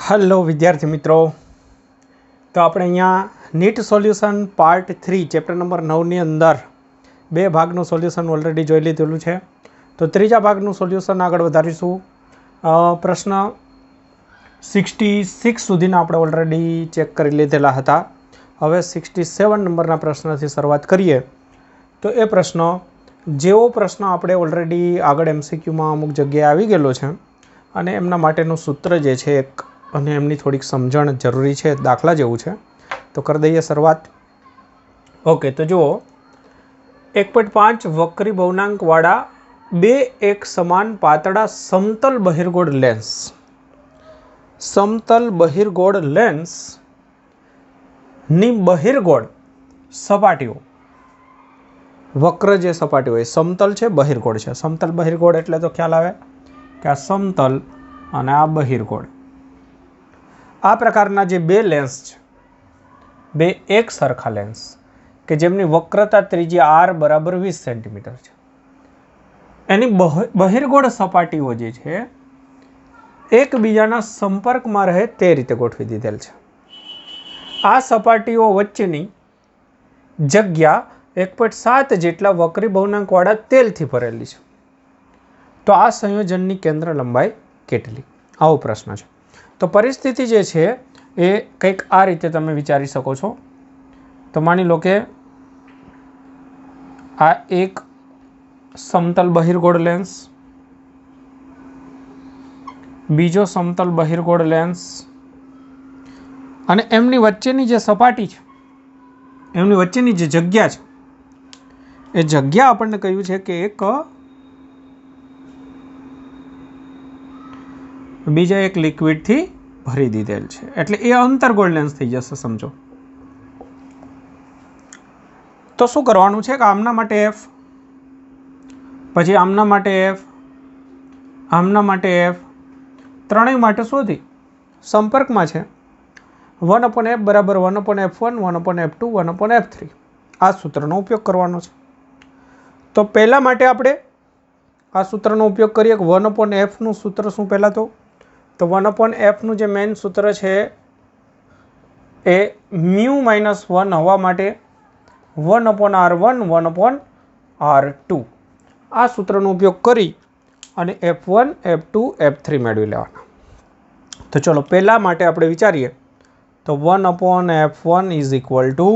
Hello विद्यार्थी मित्रों, तो આપણે અહીંયા NEET solution part 3 chapter number 9 ની અંદર બે ભાગનું સોલ્યુશન ઓલરેડી જોઈ લીધેલું છે। તો ત્રીજા ભાગનું સોલ્યુશન આગળ વધારીશું। પ્રશ્ન 66 સુધીના આપણે ઓલરેડી ચેક કરી લીધેલા હતા। હવે 67 નંબરના પ્રશ્નથી શરૂઆત કરીએ। તો એ પ્રશ્ન જેવો પ્રશ્ન આપણે ઓલરેડી આગળ એમસીક્યુમાં અમુક જગ્યાએ આવી ગયેલો છે અને એમના માટેનું સૂત્ર જે છે એક અને એમની થોડીક સમજણ જરૂરી છે, દાખલા જેવું છે। તો કરી દઈએ શરૂઆત। ઓકે, તો જુઓ 1.5 વક્રી ભવનાંકવાળા બે એક સમાન પાતળા સમતલ બહિર્ગોળ લેન્સ ની બહિર્ગોળ સપાટીઓ, વક્ર જે સપાટી હોય સમતલ છે બહિર્ગોળ છે। સમતલ બહિર્ગોળ એટલે તો ખ્યાલ આવે કે આ સમતલ અને આ બહિર્ગોળ, આ પ્રકારના જે બે લેન્સ છે, બે એક સરખા લેન્સ કે જેમની વક્રતા ત્રિજ્યા r બરાબર 20 સેન્ટીમીટર છે, એની બહિર્ગોળ સપાટીઓ જે છે એકબીજાના સંપર્કમાં રહે તે રીતે ગોઠવી દીધેલ છે। આ સપાટીઓ વચ્ચેની જગ્યા 1.7 જેટલા વક્રી ભવનાંકવાળા તેલથી ભરેલી છે। તો આ સંયોજનની કેન્દ્ર લંબાઈ કેટલી? આવો પ્રશ્ન છે। તો પરિસ્થિતિ જે છે એ કંઈક આ રીતે તમે વિચારી શકો છો। તો માની લો કે આ એક સમતલ બહિર્ગોળ લેન્સ, બીજો સમતલ બહિર્ગોળ લેન્સ અને એમની વચ્ચેની જે સપાટી છે, એમની વચ્ચેની જે જગ્યા છે, એ જગ્યા આપણને કહ્યું છે કે એક બીજા એક લિક્વિડથી ભરી દીધેલ છે, એટલે એ અંતર્ગોળ લેન્સ થઈ જશે, સમજો। તો શું કરવાનું છે કે આમના માટે F, પછી આમના માટે F, આમના માટે F, ત્રણેય માટે શોધી સંપર્કમાં છે 1/f બરાબર 1/f1, 1/f2, 1/f3 આ સૂત્રનો ઉપયોગ કરવાનો છે। તો પહેલા માટે આપણે આ સૂત્રનો ઉપયોગ કરીએ કે 1/f નું સૂત્ર શું? પહેલા તો 1/f નું જે મેઇન સૂત્ર છે એ μ-1 હવા માટે 1/r1 1/r2 આ સૂત્રનો ઉપયોગ કરી અને f1 f2 f3 મેળવી લેવાના। તો ચલો પહેલા માટે આપણે વિચારીએ તો 1/f1 is equal to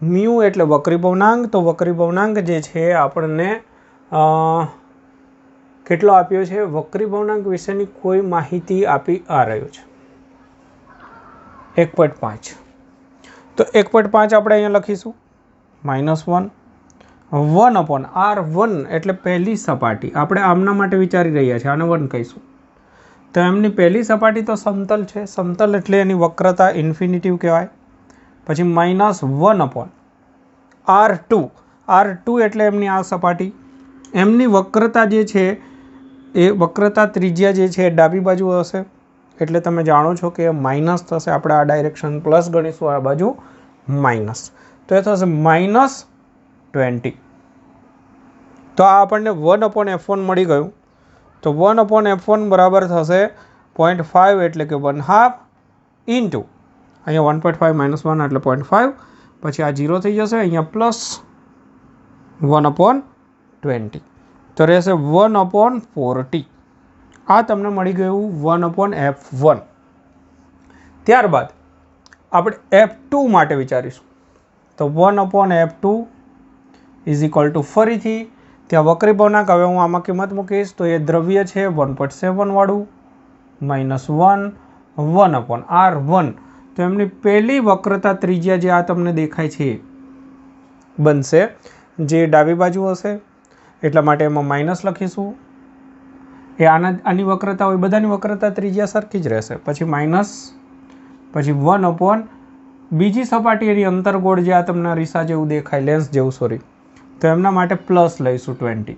mu એટલે વક્રી ભવનાંક। તો વક્રી ભવનાંક જે છે આપણને કેટલો આપ્યો છે? વક્રી ભવનાંક વિશેની કોઈ માહિતી આપી આ રહ્યો છે 1.5। તો 1.5 આપણે અહીંયા લખીશું -1 1/r1 એટલે પહેલી સપાટી, આપણે આમના માટે વિચારી રહ્યા છીએ, આને 1 કહીશું। તો એમની પહેલી સપાટી તો સમતલ છે, સમતલ એટલે એની વક્રતા ઇન્ફિનિટિવ કહેવાય। પછી -1/r2 એટલે એમની આ સપાટી, એમની વક્રતા જે છે એ વક્રતા ત્રિજ્યા જે છે ડાબી બાજુ હશે, એટલે તમે જાણો છો કે માઇનસ થશે, આપણે આ ડાયરેક્શન પ્લસ ગણીશું, આ બાજુ માઇનસ, તો એ થશે -20। તો આ આપણને 1/f1 મળી ગયું। તો 1/f1 બરાબર થશે 0.5 એટલે કે 1/2 ઇન્ટુ અહીંયા 1.5 -1 એટલે 0.5, પછી આ 0 થઈ જશે, અહીંયા પ્લસ 1/20, તો રહેશે 1/40। આ તમને મળી ગયું 1/f1। ત્યારબાદ આપણે f2 માટે વિચારીશું। તો 1/f2 ઇઝ ઇક્વલ ટુ ફરીથી ત્યાં વક્રી ભવનાંક, હવે હું આમાં કિંમત મૂકીશ તો એ દ્રવ્ય છે 1.7 વાળું -1 1/r1, તો એમની પહેલી વક્રતા ત્રિજ્યા જે આ તમને દેખાય છે બનશે, જે ડાબી બાજુ હશે એટલા માટે એમાં માઇનસ લખીશું। એ આની વક્રતા હોય, બધાની વક્રતા ત્રિજ્યા સરખી જ રહેશે, પછી માઇનસ, પછી 1/ બીજી સપાટી એની અંતર્ગોળ જે આ તમને રીસા જેવું દેખાય, લેન્સ જેવું, સોરી, તો એમના માટે પ્લસ લઈશું 20,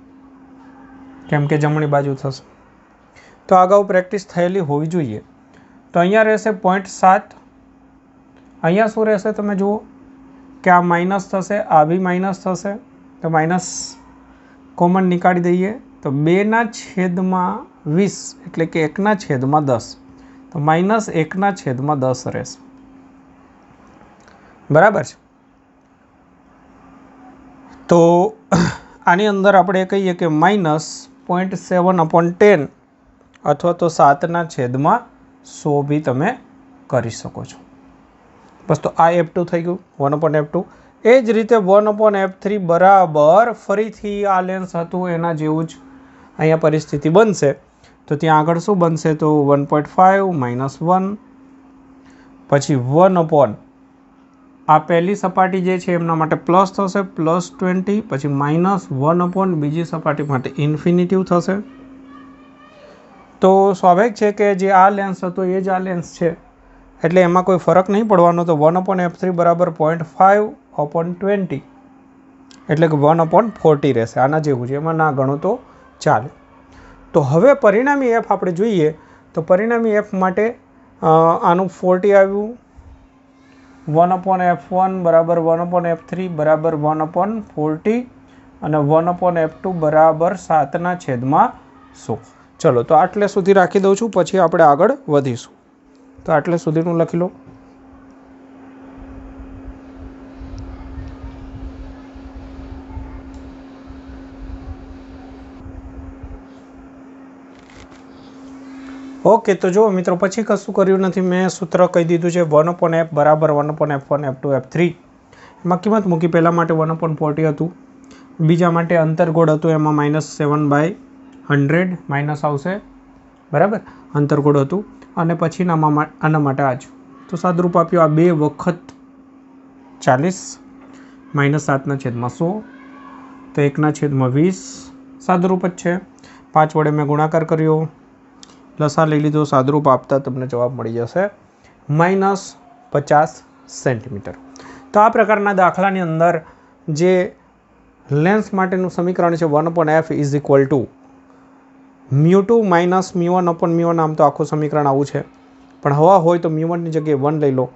કેમ કે જમણી બાજુ થશે। તો અગાઉ પ્રેક્ટિસ થયેલી હોવી જોઈએ। તો અહીંયા રહેશે 0.7, અહીંયા શું રહેશે તમે જુઓ કે આ માઇનસ થશે, આ બી માઇનસ થશે, તો માઇનસ કોમન નીકાળી દઈએ તો 2/20 એટલે કે 1/10, તો તો -1/10 રહેશે, બરાબર છે। તો આની અંદર આપણે કહીએ કે -0.7/10 અથવા તો 7/100 બી તમે કરી શકો છો। બસ, તો આ F2 થઈ ગયું 1/F2। એ જ રીતે 1/F3 બરાબર ફરીથી આ લેન્સ હતું એના જેવું જ અહીંયા પરિસ્થિતિ બનશે। તો ત્યાં આગળ શું બનશે? તો 1.5 -1, પછી 1/ આ પહેલી સપાટી જે છે એમના માટે પ્લસ થશે +20, પછી -1/ બીજી સપાટી માટે ઇન્ફિનિટિવ થશે। તો સ્વાભાવિક છે કે જે આ લેન્સ હતો એ જ આ લેન્સ છે, એટલે એમાં કોઈ ફરક નહીં પડવાનો। તો 1/F3 બરાબર 0.5/20 એટલે કે 1/40 રહેશે, આના જેવું છે, એમાં ના ગણો તો ચાલે। તો હવે પરિણામી એફ આપણે જોઈએ તો પરિણામી એફ માટે આનું 40 આવ્યું, 1/F1 બરાબર 1/F3 બરાબર 1/40 અને 1/F2 બરાબર 7/100। ચલો, તો આટલે સુધી રાખી દઉં છું, પછી આપણે આગળ વધીશું। તો આટલે સુધીનું લખી લો। ઓકે, તો જુઓ મિત્રો, પછી કશું કર્યું નથી, મેં સૂત્ર કહી દીધું છે 1/F બરાબર 1/F1 F2 F3। એમાં કિંમત મૂકી, પહેલા માટે 1/40 હતું, બીજા માટે અંતરગોળ હતું એમાં -7/100 માઇનસ આવશે, બરાબર, અંતરગોળ હતું, અને પછીના આના માટે આજ તો સાદરૂપ આપ્યું આ 2 વખત 40 -7/100 તો 1/20 સાદરૂપ જ છે। 5 વડે મેં ગુણાકાર કર્યો, લસા લઈ લીધો, સાદરૂપ આપતા તમને જવાબ મળી જશે -50 સેન્ટીમીટર। તો આ પ્રકારના દાખલાની અંદર જે લેન્સ માટેનું સમીકરણ છે 1/F ઇઝ ઇક્વલ ટુ μ2 - μ1/μ1, આમ તો આખું સમીકરણ આવું છે, પણ હવા હોય તો μ1ની જગ્યાએ 1 લઈ લો।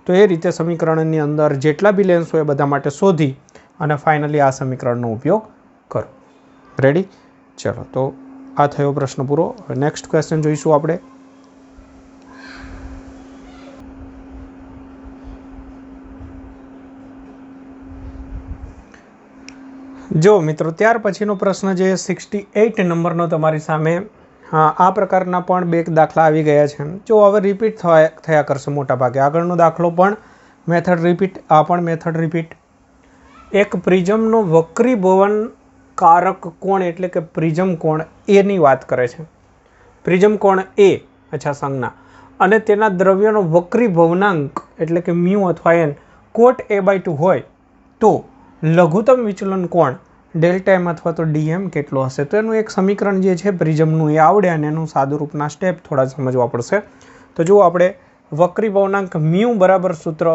તો એ રીતે સમીકરણની અંદર જેટલા બી લેન્સ હોય બધા માટે શોધી અને ફાઇનલી આ સમીકરણનો ઉપયોગ કરો। રેડી? ચલો, તો આ થયો પ્રશ્ન પૂરો। નેક્સ્ટ ક્વેશ્ચન જોઈશું આપણે। જો મિત્રો, ત્યાર પછીનો પ્રશ્ન જે 68 નંબરનો તમારી સામે, આ પ્રકારના પણ 2 દાખલા આવી ગયા છે। જો હવે રિપીટ થયા કરશે મોટા ભાગે, આગળનો દાખલો પણ મેથડ રિપીટ, આ પણ મેથડ રિપીટ। એક પ્રિઝમનો વક્રીભવન કારક કોણ એટલે કે પ્રિઝમ કોણ એની વાત કરે છે। પ્રિઝમ કોણ એ, અચ્છા, સંજ્ઞા, અને તેના દ્રવ્યનો વક્રીભવનાંક એટલે કે મ્યુ અથવા એન કોટ a/2 હોય તો લઘુત્તમ વિચલન કોણ Δm અથવા તો dm કેટલો હશે? તો એનું એક સમીકરણ જે છે પ્રિઝમનું એ આવડે અને એનું સાદુરૂપના સ્ટેપ થોડા સમજવા પડશે। તો જુઓ, આપણે વક્રીભવનાંક મ્યુ બરાબર સૂત્ર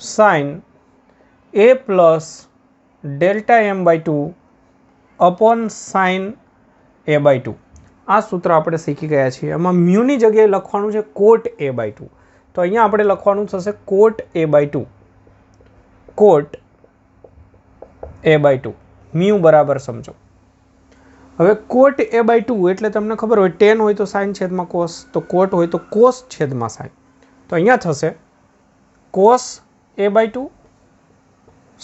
sin a plus Δm/2 upon sin a/2, આ સૂત્ર આપણે શીખી ગયા છીએ। એમાં મ્યુની જગ્યાએ લખવાનું છે કોટ a/2, તો અહીંયા આપણે લખવાનું થશે કોટ a/2, કોટ a/2, મ્યુ બરાબર સમજો। હવે કોટ a/2 એટલે તમને ખબર હોય tan હોય તો sin છેદમાં cos, તો કોટ હોય તો cos છેદમાં sin, તો અહીંયા થશે cos a/2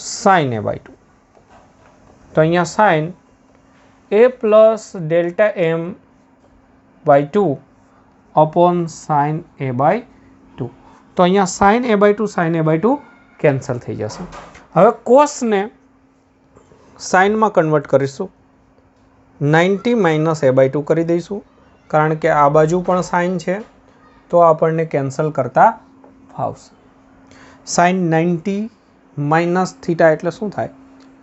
sin a/2, તો અહીંયા sin a plus Δm/2 upon sin a/2, તો અહીંયા sin a/2 કેન્સલ થઈ જશે। હવે કોસને સાઇનમાં કન્વર્ટ કરીશું, 90 માઇનસ a/2 કરી દઈશું, કારણ કે આ બાજુ પણ સાઇન છે તો આપણને કેન્સલ કરતા ફાવશે। સાઇન 90 માઇનસ થીટા એટલે શું થાય?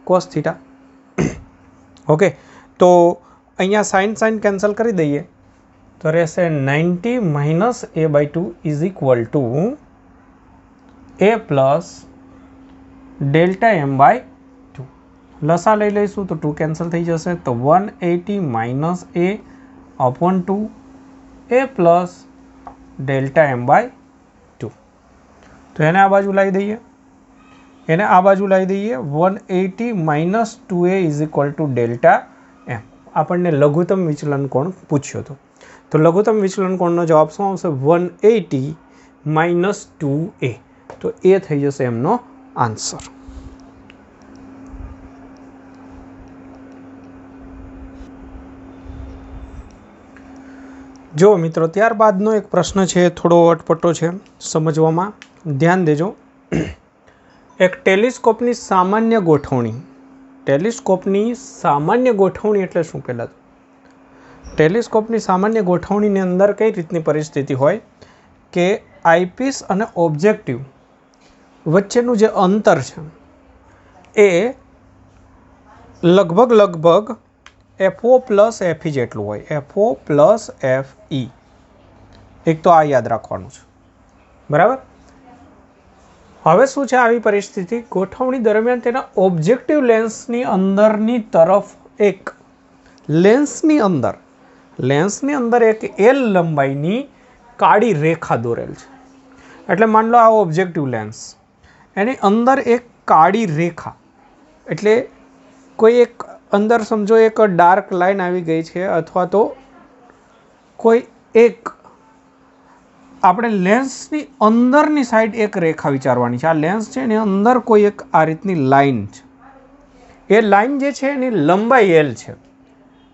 Cos theta. ઓકે, તો અહીંયા સાઇન કેન્સલ કરી દઈએ તો રહેશે 90 minus a/2 is equal to a plus Δm/2। લસા લઈ લઈશું તો 2 કેન્સલ થઈ જશે, તો 180 minus a upon 2 a plus Δm/2। તો એને આ બાજુ લાવી દઈએ, 180 minus 2a is equal to Δm। આપણને લઘુત્તમ વિચલન કોણ પૂછ્યો હતો। तो लघुत्तम विचलन कोणનો जवाब શું આવશે 180 - 2a। तो ए થઈ જશે એમનો આન્સર। જો મિત્રો ત્યારબાદનો એક પ્રશ્ન છે, થોડો અટપટો છે સમજવામાં, ધ્યાન દેજો। એક ટેલિસ્કોપની સામાન્ય ગોઠવણી, ટેલિસ્કોપની સામાન્ય ગોઠવણી એટલે શું? પહેલાં ટેલિસ્કોપની સામાન્ય ગોઠવણીની અંદર કઈ રીતની પરિસ્થિતિ હોય કે આઈપીસ અને ઓબ્જેક્ટિવ વચ્ચેનું જે અંતર છે એ લગભગ FO + FE જેટલું હોય, FO + FE। એક તો આ યાદ રાખવાનું છે, બરાબર। હવે શું છે આવી પરિસ્થિતિ? ગોઠવણી દરમિયાન તેના ઓબ્જેક્ટિવ લેન્સની અંદરની તરફ એક લેન્સની અંદર એક L લંબાઈની કાળી રેખા દોરેલ છે। એટલે માન લો આ ઓબ્જેક્ટિવ લેન્સ, એની અંદર એક કાળી રેખા, એટલે કોઈ એક અંદર સમજો એક ડાર્ક લાઇન આવી ગઈ છે, અથવા તો કોઈ એક આપણે લેન્સની અંદરની સાઈડ એક રેખા વિચારવાની છે। આ લેન્સ છે એની અંદર કોઈ એક આ રીતની લાઇન છે, એ લાઇન જે છે એની લંબાઈ L છે,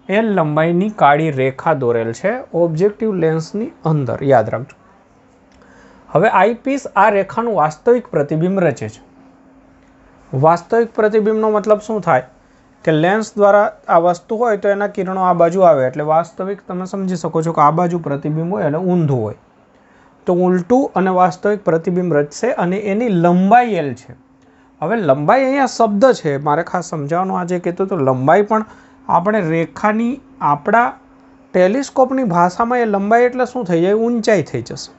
L લંબાઈની કાળી રેખા દોરેલ છે ઓબ્જેક્ટિવ લેન્સની અંદર, યાદ રાખજો। હવે આઈપીસ આ રેખાનું વાસ્તવિક પ્રતિબિંબ રચે છે। વાસ્તવિક પ્રતિબિંબનો મતલબ શું થાય કે લેન્સ દ્વારા આ વસ્તુ હોય તો એના કિરણો આ બાજુ આવે, એટલે વાસ્તવિક તમે સમજી શકો છો કે આ બાજુ પ્રતિબિંબ હોય અને ઊંધું હોય તો ઉલટું અને વાસ્તવિક પ્રતિબિંબ રચશે, અને એની લંબાઈ L છે। હવે લંબાઈ અહીંયા શબ્દ છે, મારે ખાસ સમજાવવાનું આજે કહેતો તો લંબાઈ પણ આપણે રેખાની આપણા ટેલિસ્કોપની ભાષામાં એ લંબાઈ એટલે શું થઈ જાય? ઊંચાઈ થઈ જશે।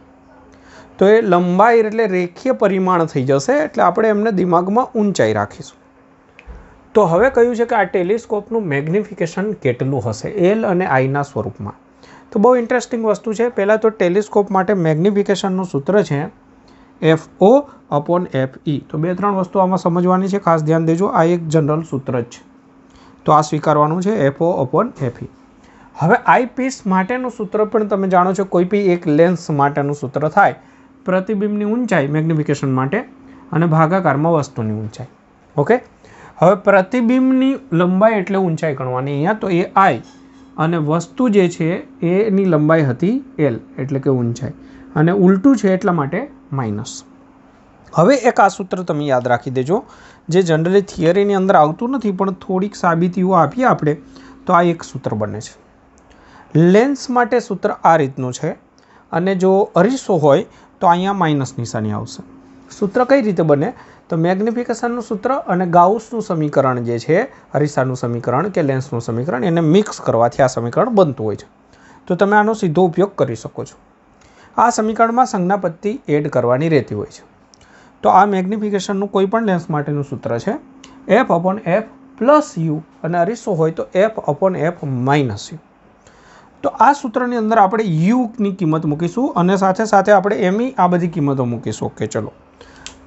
તો એ લંબાઈ એટલે રેખીય પરિમાણ થઈ જશે, એટલે આપણે એમને દિમાગમાં ઊંચાઈ રાખીશું। તો હવે કહ્યું છે કે આ ટેલિસ્કોપનું મેગ્નિફિકેશન કેટલું હશે L અને આઈના સ્વરૂપમાં? તો બહુ ઇન્ટરેસ્ટિંગ વસ્તુ છે। પહેલાં તો ટેલિસ્કોપ માટે મેગ્નિફિકેશનનું સૂત્ર છે FO/FE। તો 2-3 વસ્તુ આમાં સમજવાની છે, ખાસ ધ્યાન દેજો। આ એક જનરલ સૂત્ર જ છે, તો આ સ્વીકારવાનું છે FO/FE। હવે આઈપીસ માટેનું સૂત્ર પણ તમે જાણો છો, કોઈ બી એક લેન્સ માટેનું સૂત્ર થાય પ્રતિબિંબની ઊંચાઈ મેગ્નિફિકેશન માટે અને ભાગાકારમાં વસ્તુની ઊંચાઈ। ઓકે, હવે પ્રતિબિંબની લંબાઈ એટલે ઊંચાઈ ગણવાની અહીંયા, તો એ I અને વસ્તુ જે છે એની લંબાઈ હતી L એટલે કે ઊંચાઈ, અને ઉલટું છે એટલા માટે માઇનસ। હવે એક આ સૂત્ર તમે યાદ રાખી દેજો, જે જનરલી થિયરીની અંદર આવતું નથી પણ થોડીક સાબિતીઓ આપીએ આપણે તો આ એક સૂત્ર બને છે। લેન્સ માટે સૂત્ર આ રીતનું છે, અને જો અરીસો હોય તો અહીંયા માઇનસ નિશાની આવશે। સૂત્ર કઈ રીતે બને? તો મેગ્નિફિકેશનનું સૂત્ર અને ગાઉસનું સમીકરણ જે છે, અરીસાનું સમીકરણ કે લેન્સનું સમીકરણ, એને મિક્સ કરવાથી આ સમીકરણ બનતું હોય છે। તો તમે આનો સીધો ઉપયોગ કરી શકો છો। આ સમીકરણમાં સંજ્ઞાપત્તિ એડ કરવાની રહેતી હોય છે। તો આ મેગ્નિફિકેશનનું કોઈ પણ લેન્સ માટેનું સૂત્ર છે F/F + U, અને અરીસો હોય તો F/F - U। તો આ સૂત્રની અંદર આપણે યુની કિંમત મૂકીશું અને સાથે સાથે આપણે ME આ બધી કિંમતો મૂકીશું। ઓકે, ચલો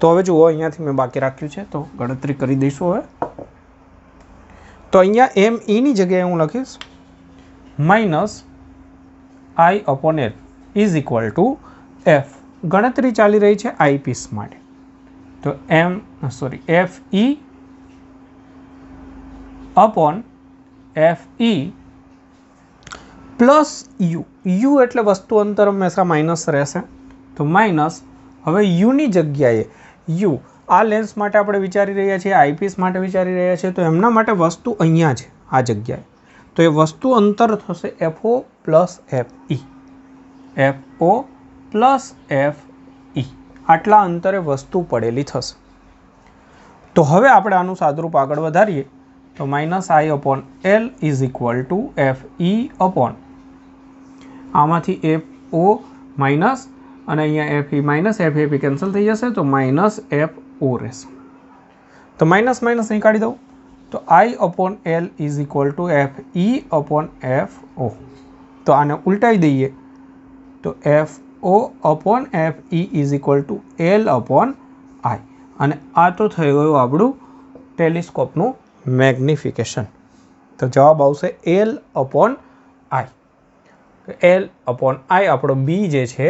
તો હવે જુઓ, અહીંયાથી મેં બાકી રાખ્યું છે તો ગણતરી કરી દઈશું। હવે તો અહીંયા ME ની જગ્યાએ હું લખીશ -I/L = F। ગણતરી ચાલી રહી છે આઈપીસ માટે, તો FE/FE પ્લસ યુ એટલે વસ્તુ અંતર હંમેશા માઇનસ રહેશે, તો માઇનસ। હવે યુની જગ્યાએ યુ આ લેન્સ માટે આપણે વિચારી રહ્યા છીએ, આઈપીસ માટે વિચારી રહ્યા છીએ, તો એમના માટે વસ્તુ અહીંયા છે આ જગ્યાએ, તો એ વસ્તુ અંતર થશે FO+FE। FO+FE આટલા અંતરે વસ્તુ પડેલી થશે। તો હવે આપણે આનું સાદુરૂપ આગળ વધારીએ તો -I/L = FE/ આમાંથી FO માઇનસ અને અહીંયા FE માઇનસ FE કેન્સલ થઈ જશે, તો -FO રહેશે। તો માઇનસ માઇનસ અહીં કાઢી દઉં તો I/L = FE/FO। તો આને ઉલટાવી દઈએ તો FO/FE = L/I, અને આ તો થઈ ગયું આપણું ટેલિસ્કોપનું મેગ્નિફિકેશન। તો જવાબ આવશે L/I। L/I આપણો બી જે છે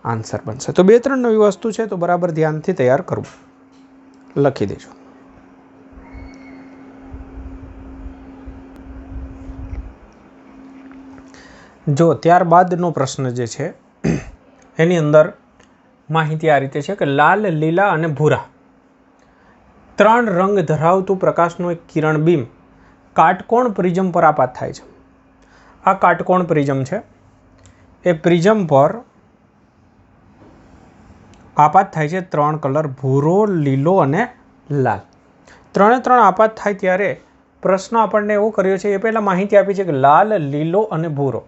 આન્સર બનશે. તો 2-3 નવી વસ્તુ છે, તો બરાબર ધ્યાનથી તૈયાર કરવું. લખી દેજો. જો ત્યારબાદનો પ્રશ્ન જે છે એની અંદર માહિતી આ રીતે છે કે લાલ, લીલા અને ભૂરા 3 રંગ ધરાવતું પ્રકાશનું એક કિરણબીમ કાટકોણ પ્રિઝમ પર આપાત થાય છે. આ કાટકોણ પ્રિઝમ છે, એ પ્રિઝમ પર આપાત થાય છે 3 કલર ભૂરો, લીલો અને લાલ. 3 આપાત થાય ત્યારે પ્રશ્ન આપણને એવો કર્યો છે, એ પહેલાં માહિતી આપી છે કે લાલ, લીલો અને ભૂરો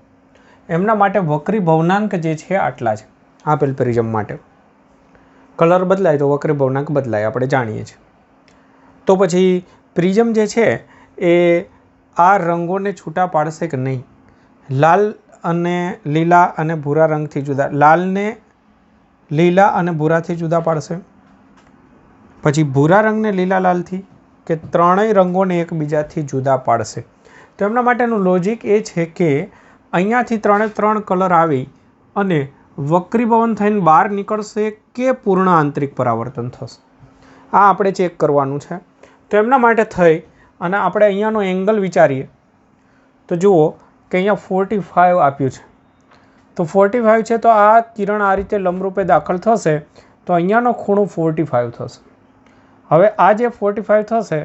એમના માટે વક્રી ભવનાંક જે છે આટલા છે. આપેલ પ્રિઝમ માટે કલર બદલાય તો વક્રી ભવનાંક બદલાય, આપણે જાણીએ છીએ. તો પછી પ્રિઝમ જે છે એ આ રંગોને છૂટા પાડશે કે નહીં? લાલ અને લીલા અને ભૂરા રંગથી જુદા, લાલને લીલા અને ભૂરાથી જુદા પાડશે, પછી ભૂરા રંગને લીલા લાલથી, કે ત્રણેય રંગોને એકબીજાથી જુદા પાડશે. તો એમના માટેનું લોજિક એ છે કે અહીંયાથી 3 કલર આવી અને વક્રીભવન થઈને બહાર નીકળશે કે પૂર્ણ આંતરિક પરાવર્તન થશે, આ આપણે ચેક કરવાનું છે. તો એમના માટે થઈ અને આપણે અહીંયાનો એંગલ વિચારીએ તો જુઓ કે અહીંયા 45 આપ્યું છે. તો 45 છે, તો આ કિરણ આ રીતે લંબરૂપે દાખલ થશે તો અહીંયાનો ખૂણો 45 થશે. હવે આ જે 45 થશે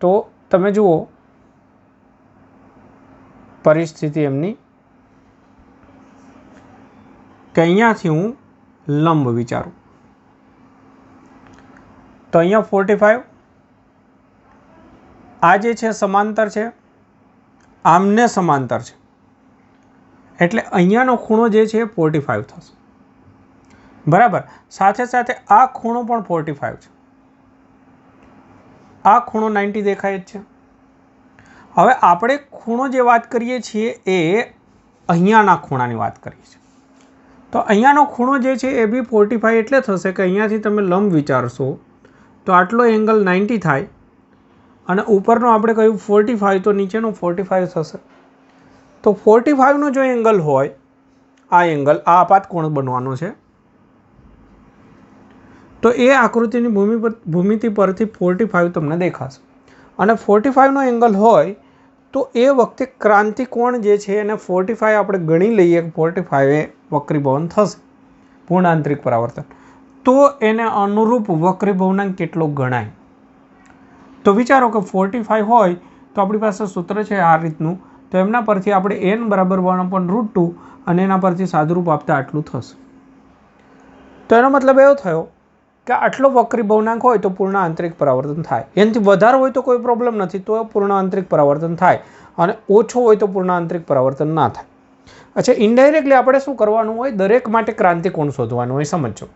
તો તમે જુઓ પરિસ્થિતિ એમની કે અહીંયાથી હું લંબ વિચારું તો અહીંયા 45, આ જે છે સમાંતર છે, આમને સમાંતર છે, એટલે અહીંયાનો ખૂણો જે છે 45 થશે. બરાબર. સાથે સાથે આ ખૂણો પણ 45 છે, આ ખૂણો 90 દેખાય જ છે. હવે આપણે ખૂણો જે વાત કરીએ છીએ એ અહીંયાના ખૂણાની વાત કરીએ છીએ. તો અહીંયાનો ખૂણો જે છે એ બી 45 એટલે થશે કે અહીંયાથી તમે લંબ વિચારશો તો આટલો એંગલ 90 થાય અને ઉપરનો આપણે કહ્યું 45 તો નીચેનો 45 થશે. તો 45નો જો એંગલ હોય, આ એંગલ આ આપાત કોણ બનવાનો છે, તો એ આકૃતિની ભૂમિતિ પરથી 45 તમને દેખાશે. અને 45નો એંગલ હોય તો એ વખતે ક્રાંતિકોણ જે છે એને 45 આપણે ગણી લઈએ કે 45 એ વક્રીભવન થશે, પૂર્ણ આંતરિક પરાવર્તન, તો એને અનુરૂપ વક્રીભવનાંક કેટલો ગણાય? તો વિચારો કે 45 હોય તો આપણી પાસે સૂત્ર છે આ રીતનું, તો એમના પરથી આપણે n બરાબર 1/√2 અને એના પરથી સાદુરૂપ આપતા આટલું થશે. તો એનો મતલબ એવો થયો કે આટલો વક્રીભવનાંક હોય તો પૂર્ણ આંતરિક પરાવર્તન થાય, એનાથી વધારે હોય તો કોઈ પ્રોબ્લેમ નથી, તો પૂર્ણ આંતરિક પરાવર્તન થાય, અને ઓછો હોય તો પૂર્ણ આંતરિક પરાવર્તન ના થાય. અચ્છા, ઇનડાયરેક્ટલી આપણે શું કરવાનું હોય, દરેક માટે ક્રાંતિકોણ શોધવાનું હોય. સમજો,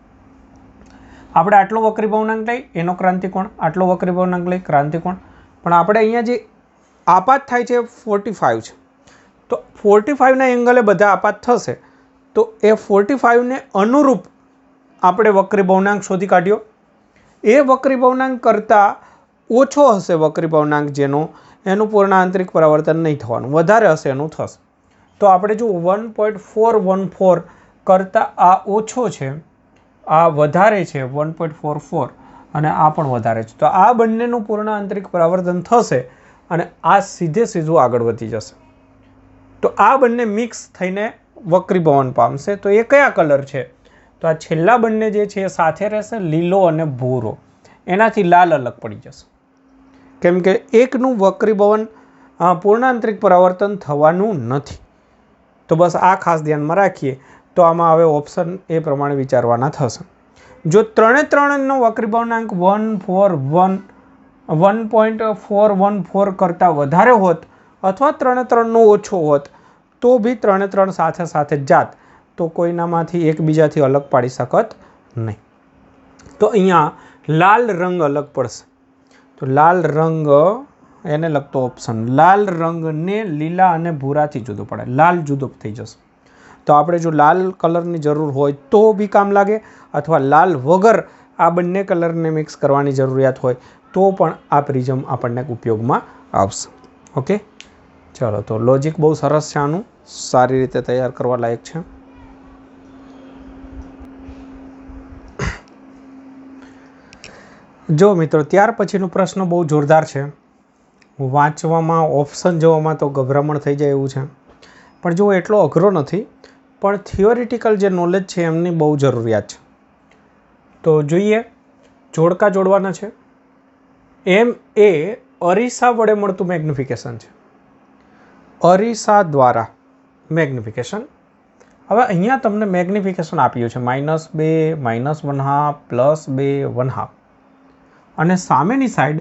આપણે આટલો વક્રીભવનાંક લઈ એનો ક્રાંતિકોણ, આટલો વક્રીભવનાંક લઈ ક્રાંતિકોણ, પણ આપણે અહીંયા જે આપાત થાય છે 45 છે, તો 45ના એંગલે બધા આપાત થશે, તો એ 45ને અનુરૂપ આપણે વક્રીભવનાંક શોધી કાઢ્યો. એ વક્રીભવનાંક કરતાં ઓછો હશે વક્રીભવનાંક જેનો, એનું પૂર્ણ આંતરિક પરાવર્તન નહીં થવાનું, વધારે હશે એનું થશે. તો આપણે જો 1.414 કરતાં આ ઓછો છે, આ વધારે છે 1.44, અને આ પણ વધારે છે, તો આ બંનેનું પૂર્ણ આંતરિક પરાવર્તન થશે અને આ સીધું આગળ વધી જશે. તો આ બંને મિક્સ થઈને વક્રીભવન પામશે. તો એ કયા કલર છે? તો આ છેલ્લા બંને જે છે એ સાથે રહેશે, લીલો અને ભૂરો, એનાથી લાલ અલગ પડી જશે, કેમ કે એકનું વક્રીભવન પૂર્ણ આંતરિક પરાવર્તન થવાનું નથી. તો બસ આ ખાસ ધ્યાનમાં રાખીએ. તો આમાં હવે ઓપ્શન એ પ્રમાણે વિચારવાના થશે. જો 3નો વક્રીભવનાંક 1.414 કરતાં વધારે હોત અથવા 3નો ઓછો હોત તો બી 3 સાથે સાથે જાત, તો કોઈનામાંથી એકબીજાથી અલગ પાડી શકત નહીં. તો અહીંયા લાલ રંગ અલગ પડશે. તો લાલ રંગ એને લગતો ઓપ્શન, લાલ રંગને લીલા અને ભૂરાથી જુદો પડે, લાલ જુદો થઈ જશે. તો આપણે જો લાલ કલરની જરૂર હોય તો બી કામ લાગે, અથવા લાલ વગર આ બંને કલરને મિક્સ કરવાની જરૂરિયાત હોય તો પણ આ પ્રિઝમ આપણને ઉપયોગમાં આવશે. ઓકે, ચલો, તો લોજિક બહુ સરસ છે આનું. સારી રીતે તૈયાર કરવા લાયક છે. જો મિત્રો, ત્યાર પછીનો પ્રશ્ન બહુ જોરદાર છે. વાંચવામાં, ઓપ્શન જોવામાં તો ગભરામણ થઈ જાય એવું છે, પણ જો એટલો અઘરો નથી, પણ થિયોરિટિકલ જે નોલેજ છે એમની બહુ જરૂરિયાત છે. તો જોઈએ, જોડકા જોડવાના છે. એમ એ અરીસા વડે મળતું મેગ્નિફિકેશન છે. અરીસા દ્વારા મેગ્નિફિકેશન. હવે અહીંયા તમને મેગ્નિફિકેશન આપ્યું છે -2, -1/2, +2, 1/2, અને સામેની સાઈડ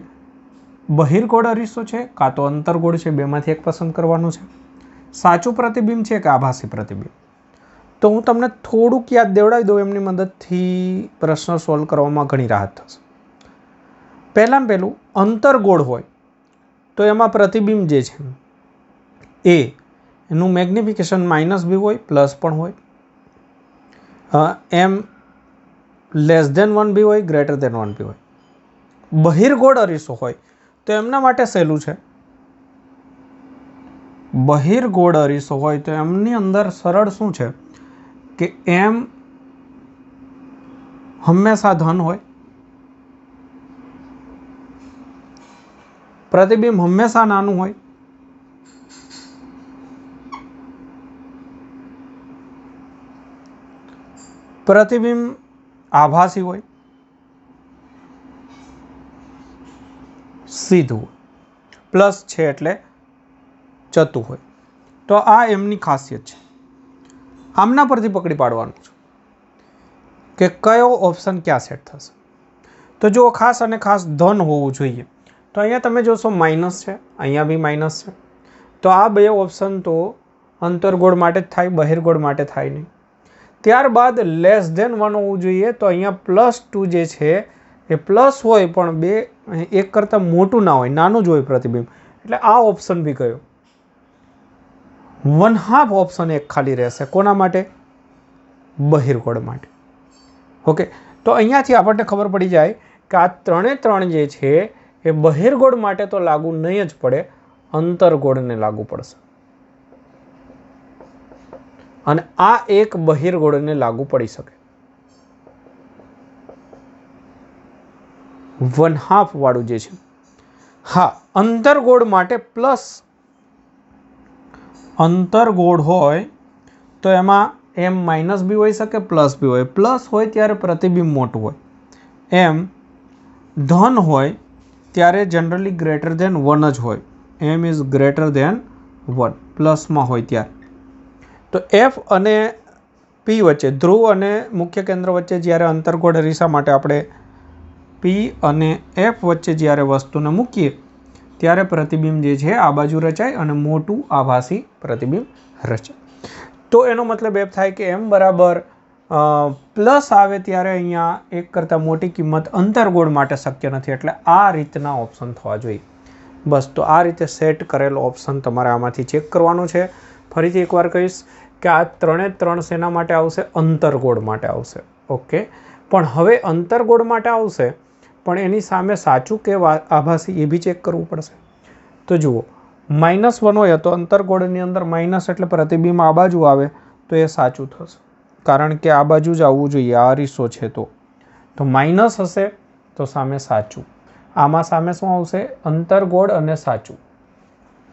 બહિર્ગોળ અરીસો છે કાં તો અંતર્ગોળ છે, બેમાંથી એક પસંદ કરવાનું છે. સાચું પ્રતિબિંબ છે કે આભાસી પ્રતિબિંબ. તો હું તમને થોડુંક યાદ દેવડાવી દઉં, એમની મદદથી પ્રશ્ન સોલ્વ કરવામાં ઘણી રાહત થશે. પહેલાં અંતર્ગોળ હોય તો એમાં પ્રતિબિંબ જે છે એનું મેગ્નિફિકેશન -2 હોય, પ્લસ પણ હોય. m<1 બી હોય, greater-1 બી હોય. બહિર્ગોળ અરીસો હોય તો એમના માટે સહેલું છે. બહિર્ગોળ અરીસો હોય તો એમની અંદર સરળ શું છે કે એમ હંમેશા ધન હોય, પ્રતિબિંબ હંમેશા નાનું હોય, પ્રતિબિંબ આભાસી હોય, સીધું હોય, પ્લસ છે એટલે ચતું હોય. તો આ એમની ખાસિયત છે. આમના પરથી પકડી પાડવાનું છે કે કયો ઓપ્શન ક્યાં સેટ થશે. તો જો ખાસ અને ખાસ ધન હોવું જોઈએ. તો અહીંયા તમે જોશો માઇનસ છે, અહીંયા બી માઇનસ છે. તો આ બે ઓપ્શન તો અંતર્ગોળ માટે જ થાય, બહિર્ગોળ માટે થાય નહીં. ત્યારબાદ <1 હોવું જોઈએ. તો અહીંયા +2 જે છે એ પ્લસ હોય પણ એક કરતાં મોટું ના હોય, નાનું જ હોય પ્રતિબિંબ. એટલે આ ઓપ્શન બી ગયો. 1/2 ઓપ્શન એક ખાલી રહેશે. કોના માટે? બહિર્ગોળ માટે. ઓકે, તો અહીંયાથી આપણને ખબર પડી જાય કે આ 3 જે છે એ બહિર્ગોળ માટે તો લાગુ નહીં જ પડે, અંતર્ગોળને લાગુ પડશે. અને આ એક બહિર્ગોળને લાગુ પડી શકે. 1/2 વાળું જે છે. હા, અંતર્ગોળ માટે પ્લસ. અંતર્ગોળ હોય તો એમાં m- બી હોઈ શકે, પ્લસ બી હોય. પ્લસ હોય ત્યારે પ્રતિબિંબ મોટું હોય. એમ ધન હોય ત્યારે જનરલી greater-1 જ હોય. m is greater-1 પ્લસમાં હોય ત્યારે. તો F અને P વચ્ચે, ધ્રુવ અને મુખ્ય કેન્દ્ર વચ્ચે જ્યારે અંતર્ગોળ અરીસા માટે આપણે P અને F વચ્ચે જ્યારે વસ્તુને મૂકીએ ત્યારે પ્રતિબિંબ જે છે આ બાજુ રચાય અને મોટું આભાસી પ્રતિબિંબ રચાય. તો એનો મતલબ એમ થાય કે m બરાબર પ્લસ આવે ત્યારે અહીંયા એક કરતાં મોટી કિંમત અંતર્ગોળ માટે શક્ય નથી. એટલે આ રીતના ઓપ્શન થવા જોઈએ. બસ, તો આ રીતે સેટ કરેલો ઓપ્શન તમારે આમાંથી ચેક કરવાનો છે. ફરીથી એકવાર કહીશ કે આ 3 શેના માટે આવશે? અંતર્ગોળ માટે આવશે. ઓકે, પણ હવે અંતર્ગોળ માટે આવશે પણ એની સામે સાચું કે આભાસી એ બી ચેક કરવું પડશે. તો જુઓ, -1 હોય તો અંતર્ગોળની અંદર માઇનસ એટલે પ્રતિબિંબ આ બાજુ આવે તો એ સાચું થશે, કારણ કે આ બાજુ જ આવવું જોઈએ. આ અરીસો છે તો માઇનસ હશે તો સામે સાચું. આમાં સામે શું આવશે? અંતર્ગોળ અને સાચું.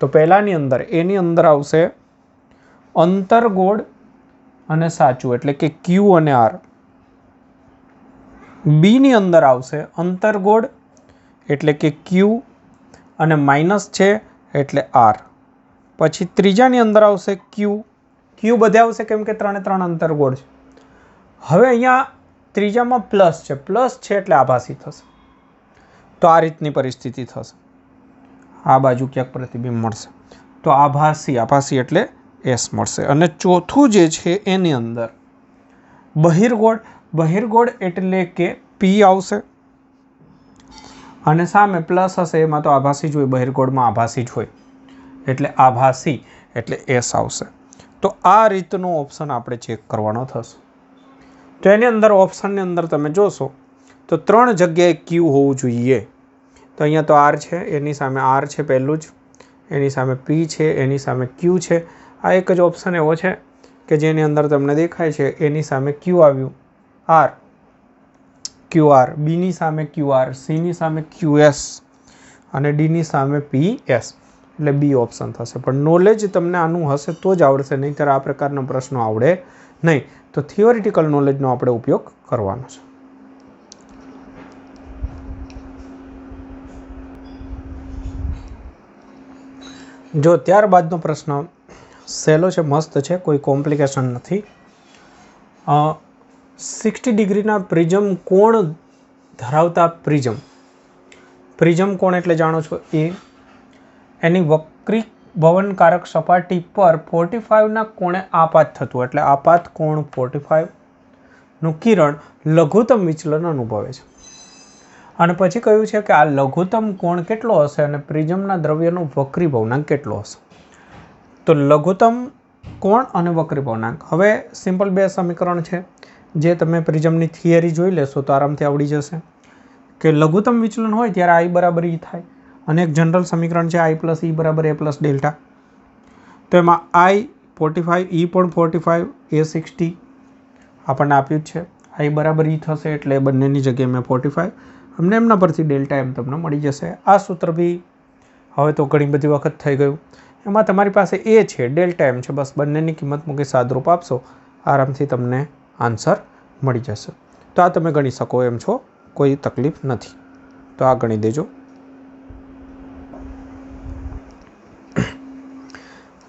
તો પહેલાની અંદર એની અંદર આવશે અંતર્ગોળ અને સાચું, એટલે કે Q અને R. બીની અંદર આવશે અંતર્ગોળ એટલે કે Q અને માઇનસ છે એટલે R. પછી ત્રીજાની અંદર આવશે Q બધે આવશે કેમ કે 3 અંતર્ગોળ છે. હવે અહીંયા ત્રીજામાં પ્લસ છે એટલે આભાસી થશે. તો આ રીતની પરિસ્થિતિ થશે. આ બાજુ ક્યાંક પ્રતિબિંબ મળશે તો આભાસી એટલે S મળશે. અને ચોથું જે છે એની અંદર બહિર્ગોળ એટલે કે P આવશે અને સામે પ્લસ હશે, એમાં તો આભાસી જ હોય, બહિર્ગોળમાં આભાસી જ હોય એટલે આભાસી એટલે S આવશે. તો આ રીતનો ઓપ્શન આપણે ચેક કરવાનો થશે. તો એની અંદર ઓપ્શનની અંદર તમે જોશો તો 3 જગ્યાએ Q હોવું જોઈએ. તો અહીંયા તો R છે, એની સામે R છે પહેલું જ, એની સામે P છે, એની સામે Q છે, આ એક જ ઓપ્શન એવો છે કે જેની અંદર તમને દેખાય છે એની સામે ક્યુ આવ્યું આર, ક્યુ આર, બીની સામે ક્યુ આર, સીની સામે ક્યુ એસ અને ડીની સામે પી એસ, એટલે બી ઓપ્શન થશે. પણ નોલેજ તમને આનું હશે તો જ આવડશે, નહીંતર આ પ્રકારના પ્રશ્નો આવડે નહીં. તો થિયોરિટિકલ નોલેજનો આપણે ઉપયોગ કરવાનો છે. જો ત્યારબાદનો પ્રશ્ન સહેલો છે, મસ્ત છે, કોઈ કોમ્પ્લિકેશન નથી. 60 ડિગ્રીના પ્રિઝમ કોણ ધરાવતા પ્રિઝમ. પ્રિઝમ કોણ એટલે જાણો છો એ એની વક્રી ભવનકારક સપાટી પર 45ના કોણે આપાત થતું, એટલે આપાત કોણ 45નું કિરણ લઘુત્તમ વિચલન અનુભવે છે. અને પછી કહ્યું છે કે આ લઘુત્તમ કોણ કેટલો હશે અને પ્રિઝમના દ્રવ્યનો વક્રી ભવનાંક કેટલો હશે. તો લઘુત્તમ કોણ અને વક્રી ભવનાંક, હવે સિમ્પલ બે સમીકરણ છે જે તમે પ્રિઝમની થિયરી જોઈ લેશો તો આરામથી આવડી જશે કે લઘુત્તમ વિચલન હોય ત્યારે આઈ બરાબર ઈ થાય, અને એક જનરલ સમીકરણ છે આઈ પ્લસ ઈ બરાબર એ પ્લસ ડેલ્ટા. તો એમાં આઈ 45, ઈ પણ 45, એ 60 આપણને આપ્યું જ છે. આઈ બરાબર ઈ થશે એટલે બંનેની જગ્યાએ મેં 45, અમને એમના પરથી ડેલ્ટા એમ તમને મળી જશે. આ સૂત્ર બી હવે તો ઘણી બધી વખત થઈ ગયું. એમાં તમારી પાસે એ છે, ડેલ્ટા એમ છે, બસ બંનેની કિંમત મૂકી સાદરૂપ આપશો, આરામથી તમને આન્સર મળી જશે. તો આ તમે ગણી શકો એમ છો, કોઈ તકલીફ નથી. તો આ ગણી દેજો.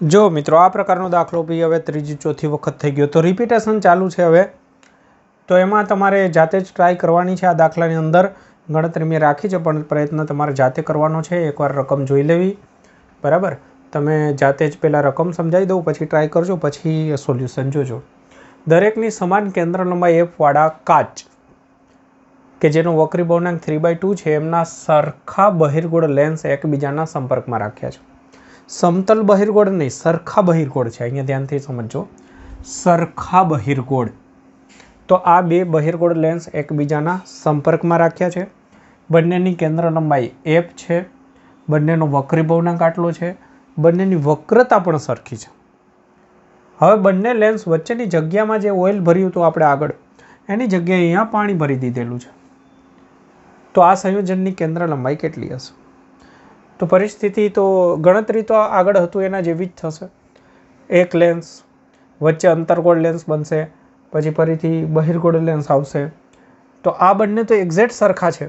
જો મિત્રો આ પ્રકારનો દાખલો બી હવે ત્રીજી ચોથી વખત થઈ ગયો, તો રિપીટેશન ચાલુ છે હવે. તો એમાં તમારે જાતે જ ટ્રાય કરવાની છે. આ દાખલાની અંદર ગણતરી મેં રાખી છે, પણ પ્રયત્ન તમારે જાતે કરવાનો છે. એકવાર રકમ જોઈ લેવી, બરાબર. તમે જાતે જ પહેલાં રકમ સમજાવી દઉં, પછી ટ્રાય કરજો, પછી સોલ્યુશન જોજો. દરેકની સમાન કેન્દ્ર લંબાઈ એફવાળા કાચ કે જેનો વક્રી ભવનાંક 3/2 છે એમના સરખા બહિર્ગોળ લેન્સ એકબીજાના સંપર્કમાં રાખ્યા છે. સમતલ બહિર્ગોળ નહીં, સરખા બહિર્ગોળ છે, અહીંયા ધ્યાનથી સમજો, સરખા બહિર્ગોળ. તો આ બે બહિર્ગોળ લેન્સ એકબીજાના સંપર્કમાં રાખ્યા છે. બંનેની કેન્દ્ર લંબાઈ એફ છે, બંનેનો વક્રી ભવનાંક આટલો છે, બંનેની વક્રતા પણ સરખી છે. હવે બંને લેન્સ વચ્ચેની જગ્યામાં જે ઓઇલ ભર્યું હતું આપણે આગળ, એની જગ્યાએ અહીંયા પાણી ભરી દીધેલું છે. તો આ સંયોજનની કેન્દ્ર લંબાઈ કેટલી હશે? તો પરિસ્થિતિ તો ગણતરી તો આગળ હતું એના જેવી જ થશે. એક લેન્સ વચ્ચે અંતર્ગોળ લેન્સ બનશે, પછી ફરીથી બહિર્ગોળ લેન્સ આવશે. તો આ બંને તો એક્ઝેક્ટ સરખા છે,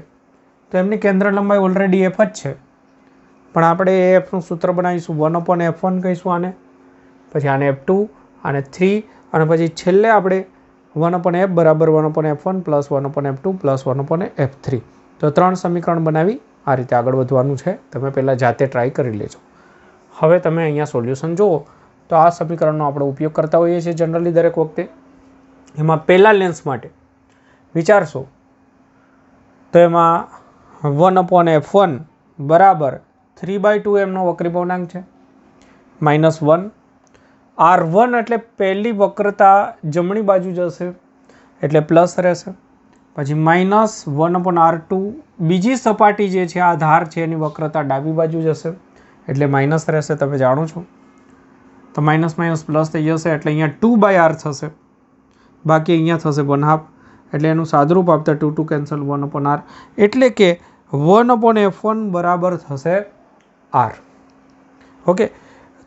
તો એમની કેન્દ્ર લંબાઈ ઓલરેડી એફ જ છે. પણ આપણે એફનું સૂત્ર બનાવીશું, 1/f1 કહીશું આને, પછી આને f2, આને 3, અને પછી છેલ્લે આપણે 1/f બરાબર 1/f1 plus 1/f2 plus 1/f3. તો 3 સમીકરણ બનાવી આ રીતે આગળ વધવાનું છે. તમે પહેલાં જાતે ટ્રાય કરી લેજો. હવે તમે અહીંયા સોલ્યુશન જુઓ તો આ સમીકરણનો આપણે ઉપયોગ કરતા હોઈએ છીએ જનરલી દરેક વખતે. એમાં પહેલા લેન્સ માટે વિચારશો તો એમાં 1/f1 બરાબર 3/2 એમનો વક્રી ભવનાંક છે, -1. R1 એટલે પહેલી વક્રતા જમણી બાજુ જશે એટલે પ્લસ રહેશે, પછી -1/R2 બીજી સપાટી જે છે આ ધાર છે એની વક્રતા ડાબી બાજુ જશે એટલે માઇનસ રહેશે, તમે જાણો છો. તો માઇનસ માઇનસ પ્લસ થઈ જશે એટલે અહીંયા 2/R થશે, બાકી અહીંયા થશે 1/2, એટલે એનું સાદરૂપ આપતા 2 કેન્સલ 1/R, એટલે કે 1/f1 બરાબર થશે R. ઓકે,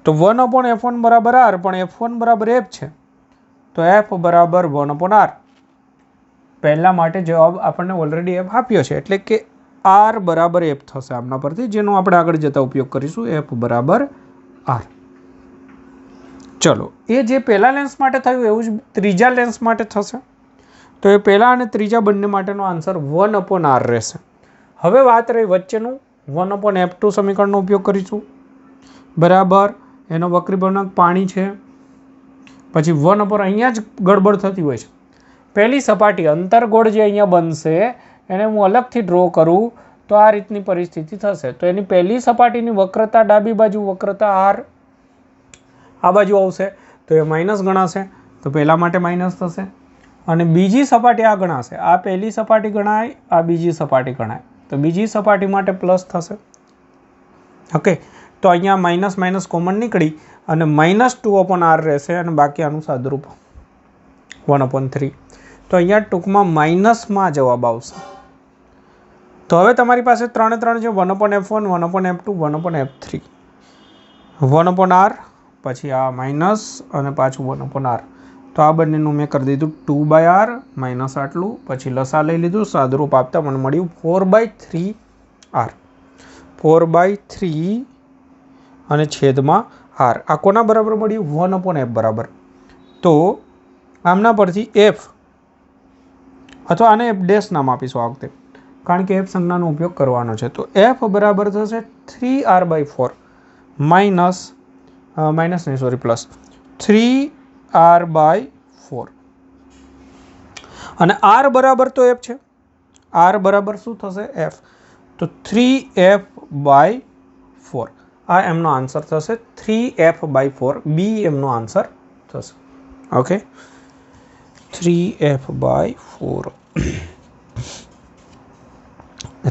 તો 1/f1 બરાબર R, પણ f1 બરાબર f છે, તો f બરાબર 1/R. પહેલા માટે જવાબ આપણને ઓલરેડી f આપ્યો છે, એટલે કે R બરાબર f થશે આમના પરથી, જેનો આપણે આગળ જતા ઉપયોગ કરીશું, f બરાબર R. ચલો, એ જે પહેલા લેન્સ માટે થયું એવું જ ત્રીજા લેન્સ માટે થશે. તો એ પહેલા અને ત્રીજા બંને માટેનો આન્સર 1/R રહેશે. હવે વાત રહી વચ્ચેનું 1/f2 સમીકરણનો ઉપયોગ કરીશું, બરાબર. એનો વક્રી ભવનાંક પાણી છે, પછી 1/, અહીંયા જ ગડબડ થતી હોય છે. પહેલી સપાટી અંતર્ગોળ જે અહીંયા બનશે એને હું અલગથી ડ્રો કરું તો આ રીતની પરિસ્થિતિ થશે. તો એની પહેલી સપાટીની વક્રતા ડાબી બાજુ, વક્રતા R આ બાજુ આવશે, તો એ માઇનસ ગણાશે, તો પહેલા માટે માઇનસ થશે. અને બીજી સપાટી આ ગણાશે, આ પહેલી સપાટી ગણાય, આ બીજી સપાટી ગણાય, તો બીજી સપાટી માટે પ્લસ થશે. ઓકે, તો અહીંયા માઇનસ માઇનસ કોમન નીકળી અને -2/r રહેશે અને બાકી આનું સાદુરૂપ 1/3. તો અહીંયા ટૂંકમાં માઇનસમાં જવાબ આવશે. તો હવે તમારી પાસે 3 છે 1/f1 1/f2 1/f3 1/r પછી આ માઇનસ અને પાછું 1/r. તો આ બંનેનું મેં કરી દીધું 2/r માઇનસ આટલું પછી લસા લઈ લીધું સાદુરૂપ આપતા મને મળ્યું 4/3r 4/3 અને છેદમાં r. આ કોના બરાબર મળ્યું 1/f બરાબર. તો આમના પરથી f અથવા આને f ડેશ નામ આપીશું આ વખતે કારણ કે f સંજ્ઞાનો ઉપયોગ કરવાનો છે. તો f બરાબર થશે 3r/4 પ્લસ 3r/4 અને r બરાબર તો f છે. r બરાબર શું થશે f. તો 3f/4 આ એમનો આન્સર થશે 3f/4 બી એમનો આન્સર થશે. Okay 3f/4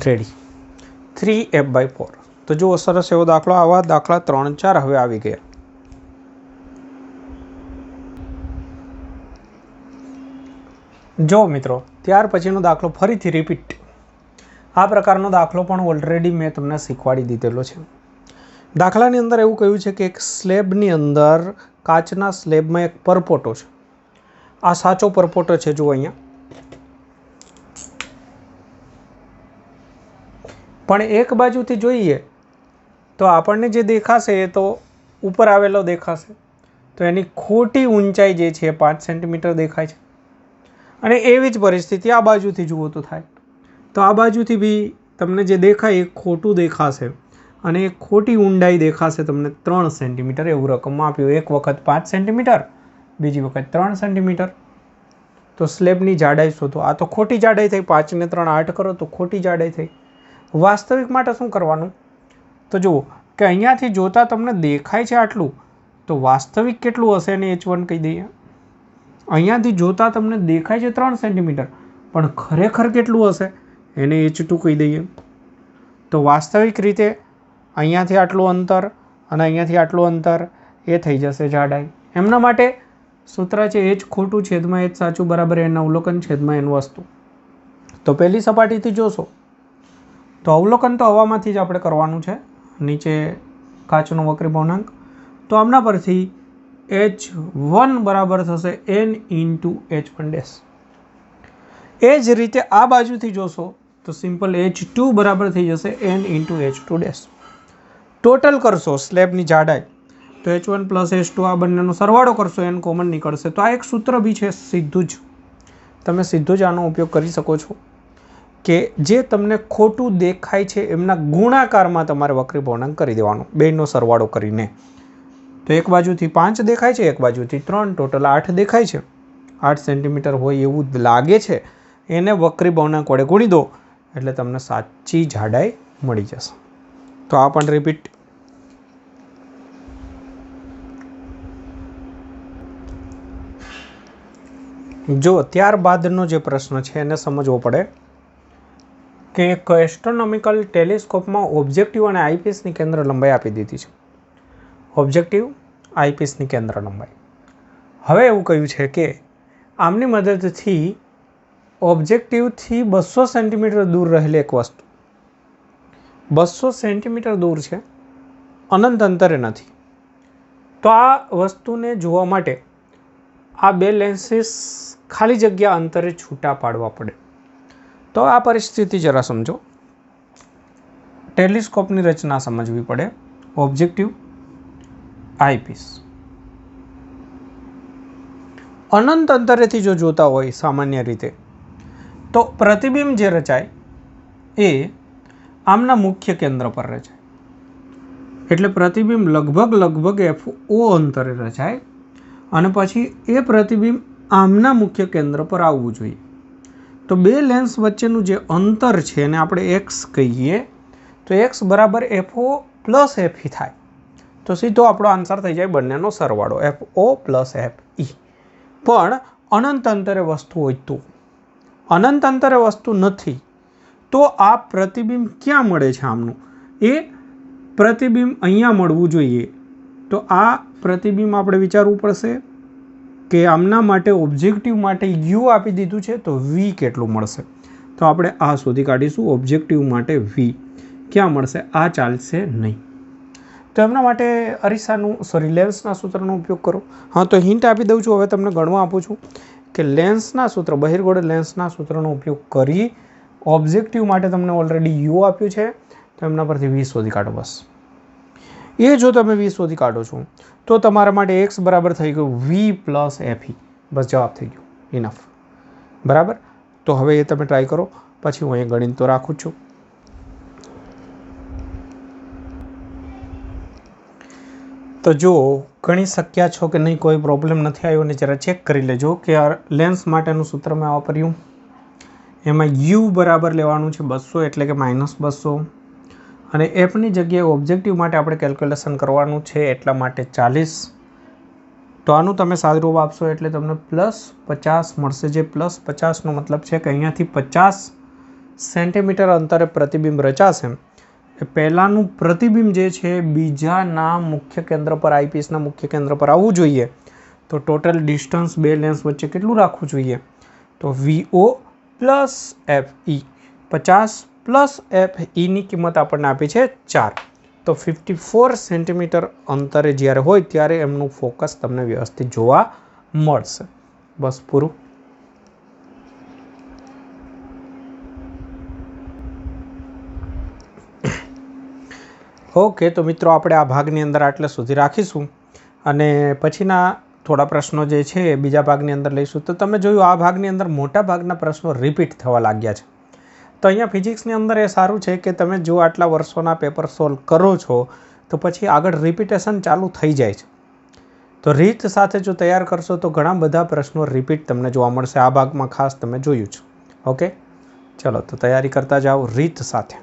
ready 3f/4. તો જુઓ સરસ એવો દાખલો. આવા દાખલા 3-4 હવે આવી ગયા. જો મિત્રો ત્યાર પછીનો દાખલો ફરીથી રિપીટ. આ પ્રકારનો દાખલો પણ ઓલરેડી મેં તમને શીખવાડી દીધેલો છે. દાખલાની અંદર એવું કહ્યું છે કે એક સ્લેબની અંદર કાચના સ્લેબમાં એક પરપોટો છે. આ સાચો પરપોટો છે. જુઓ અહીંયા પણ એક બાજુથી જોઈએ તો આપણને જે દેખાશે એ તો ઉપર આવેલો દેખાશે. તો એની ખોટી ઊંચાઈ જે છે 5 સેન્ટીમીટર દેખાય છે. અને એવી જ પરિસ્થિતિ આ બાજુથી જુઓ તો થાય. તો આ બાજુથી બી તમને જે દેખાય એ ખોટું દેખાશે અને એ ખોટી ઊંડાઈ દેખાશે તમને 3 સેન્ટીમીટર એવું રકમમાં આપ્યું. એક વખત 5 સેન્ટીમીટર બીજી વખત 3 સેન્ટીમીટર. તો સ્લેબની જાડાઈ શોધો. આ તો ખોટી જાડાઈ થઈ. 5 ને 3 8 કરો તો ખોટી જાડાઈ થઈ. વાસ્તવિક માટે શું કરવાનું? તો જુઓ કે અહીંયાથી જોતાં તમને દેખાય છે આટલું તો વાસ્તવિક કેટલું હશે એને h1 કહી દઈએ. અહીંયાથી જોતાં તમને દેખાય છે 3 સેન્ટીમીટર પણ ખરેખર કેટલું હશે એને h2 કહી દઈએ. તો વાસ્તવિક રીતે અહીંયાથી આટલું અંતર અને અહીંયાથી આટલું અંતર એ થઈ જશે જાડાઈ. એમના માટે સૂત્ર છે h ખોટું છેદમાં h સાચું બરાબર n અવલોકન છેદમાં n વસ્તુ. તો પહેલી સપાટીથી જોશો તો અવલોકન તો હવામાંથી જ આપણે કરવાનું છે. નીચે કાચનો વક્રી ભવનાંક. તો આમના પરથી h1 બરાબર થશે n × h1 ડેશ. એ જ રીતે આ બાજુથી જોશો તો સિમ્પલ h2 બરાબર થઈ જશે n × h2 ડેશ. ટોટલ કરશો સ્લેબની જાડાઈ તો h1 + h2 આ બંનેનો સરવાળો કરશો n કોમન નીકળશે. તો આ એક સૂત્ર બી છે. સીધું જ તમે સીધું જ આનો ઉપયોગ કરી શકો છો કે જે તમને ખોટું દેખાય છે એમના ગુણાકારમાં તમારે વક્રી ભવનાંક કરી દેવાનું બેનો સરવાળો કરીને. તો એક બાજુથી 5 દેખાય છે એક બાજુથી 3 ટોટલ 8 દેખાય છે. 8 સેન્ટીમીટર હોય એવું લાગે છે એને વક્રી ભવનાંક વડે ગુણી દો એટલે તમને સાચી જાડાઈ મળી જશે. તો આ પણ રિપીટ. જો ત્યારબાદનો જે પ્રશ્ન છે એને સમજવો પડે કે એક એસ્ટ્રોનોમિકલ ટેલિસ્કોપમાં ઓબ્જેક્ટિવ અને આઈપીસની કેન્દ્ર લંબાઈ આપી દીધી છે. ઓબ્જેક્ટિવ આઈપીસની કેન્દ્ર લંબાઈ. હવે એવું કહ્યું છે કે આમની મદદથી ઓબ્જેક્ટિવથી 200 સેન્ટીમીટર દૂર રહેલી એક વસ્તુ 200 સેન્ટીમીટર દૂર છે અનંત અંતરે નથી. તો આ વસ્તુને જોવા માટે આ બે લેન્સીસ ખાલી જગ્યા અંતરે છૂટા પાડવા પડે. તો આ પરિસ્થિતિ જરા સમજો. ટેલિસ્કોપની રચના સમજવી પડે. ઓબ્જેક્ટિવ આઈપીસ અનંત અંતરેથી જો જોતા હોય સામાન્ય રીતે તો પ્રતિબિંબ જે રચાય એ આમના મુખ્ય કેન્દ્ર પર રચાય. એટલે પ્રતિબિંબ લગભગ FO અંતરે રચાય અને પછી એ પ્રતિબિંબ આમના મુખ્ય કેન્દ્ર પર આવવું જોઈએ. તો બે લેન્સ વચ્ચેનું જે અંતર છે એને આપણે x કહીએ તો x બરાબર FO + FE થાય. તો સીધો આપણો આન્સર થઈ જાય બંનેનો સરવાળો FO + FE. પણ અનંત અંતરે વસ્તુ હોય તો અનંત અંતરે વસ્તુ નથી તો આ પ્રતિબિંબ ક્યાં મળે છે આમનું એ પ્રતિબિંબ અહીંયા મળવું જોઈએ તો આ પ્રતિબિંબ આપણે વિચારવું પડશે કે આમના માટે ઓબ્જેક્ટિવ માટે યુ આપી દીધું છે તો વી કેટલું મળશે. તો આપણે આ શોધી કાઢીશું. ઓબ્જેક્ટિવ માટે વી ક્યાં મળશે? આ ચાલશે નહીં. તો એમના માટે લેન્સના સૂત્રનો ઉપયોગ કરો. હા, તો હિન્ટ આપી દઉં છું, હવે તમને ગણવા આપું છું કે લેન્સના સૂત્ર, બહિર્ગોળ લેન્સના સૂત્રનો ઉપયોગ કરી ઓબ્જેક્ટિવ માટે તમને ઓલરેડી યુ આપ્યું છે, તો એમના પરથી વી શોધી કાઢો બસ. એ જો તમે વી શોધી કાઢો છો તો તમારા માટે એક્સ બરાબર થઈ ગયું વી પ્લસ એફઈ. બસ જવાબ થઈ ગયો, ઇનફ. બરાબર. તો હવે એ તમે ટ્રાય કરો, પછી હું અહીંયા ગણિત તો રાખું જ છું. તો જો ગણી શક્યા છો કે નહીં, કોઈ પ્રોબ્લેમ નથી આવ્યો, ને જરા ચેક કરી લેજો કે લેન્સ માટેનું સૂત્ર મેં વાપર્યું. એમાં યુ બરાબર લેવાનું છે 200 એટલે કે -200, અને એફની જગ્યાએ ઓબ્જેક્ટિવ માટે આપણે કેલ્ક્યુલેશન કરવાનું છે એટલા માટે 40. તો આનું તમે સાદુરૂપ આપશો એટલે તમને +50 મળશે. જે +50નો મતલબ છે કે અહીંયાથી 50 સેન્ટીમીટર અંતરે પ્રતિબિંબ રચાશે. એ પહેલાંનું પ્રતિબિંબ જે છે બીજાના મુખ્ય કેન્દ્ર પર, આઈપીસના મુખ્ય કેન્દ્ર પર આવવું જોઈએ. તો ટોટલ ડિસ્ટન્સ બે લેન્સ વચ્ચે કેટલું રાખવું જોઈએ? તો VO પ્લસ FE, 50 પ્લસ FEની કિંમત આપણને આપી છે 4. તો 54 સેન્ટીમીટર અંતરે જ્યારે હોય ત્યારે એમનું ફોકસ તમને વ્યવસ્થિત જોવા મળશે. બસ પૂરું. ઓકે, તો મિત્રો આપણે આ ભાગની અંદર આટલે સુધી રાખીશું, અને પછીના થોડા પ્રશ્નો જે છે એ બીજા ભાગની અંદર લઈશું. તો તમે જોયું આ ભાગની અંદર મોટા ભાગના પ્રશ્નો રિપીટ થવા લાગ્યા છે. તો અહીંયા ફિઝિક્સની અંદર એ સારું છે કે તમે જો આટલા વર્ષોના પેપર સોલ્વ કરો છો તો પછી આગળ રિપીટેશન ચાલુ થઈ જાય છે. તો રીત સાથે જો તૈયાર કરશો તો ઘણા બધા પ્રશ્નો રિપીટ તમને જોવા મળશે. આ ભાગમાં ખાસ તમે જોયું છે. ઓકે, ચલો તો તૈયારી કરતા જાઓ રીત સાથે.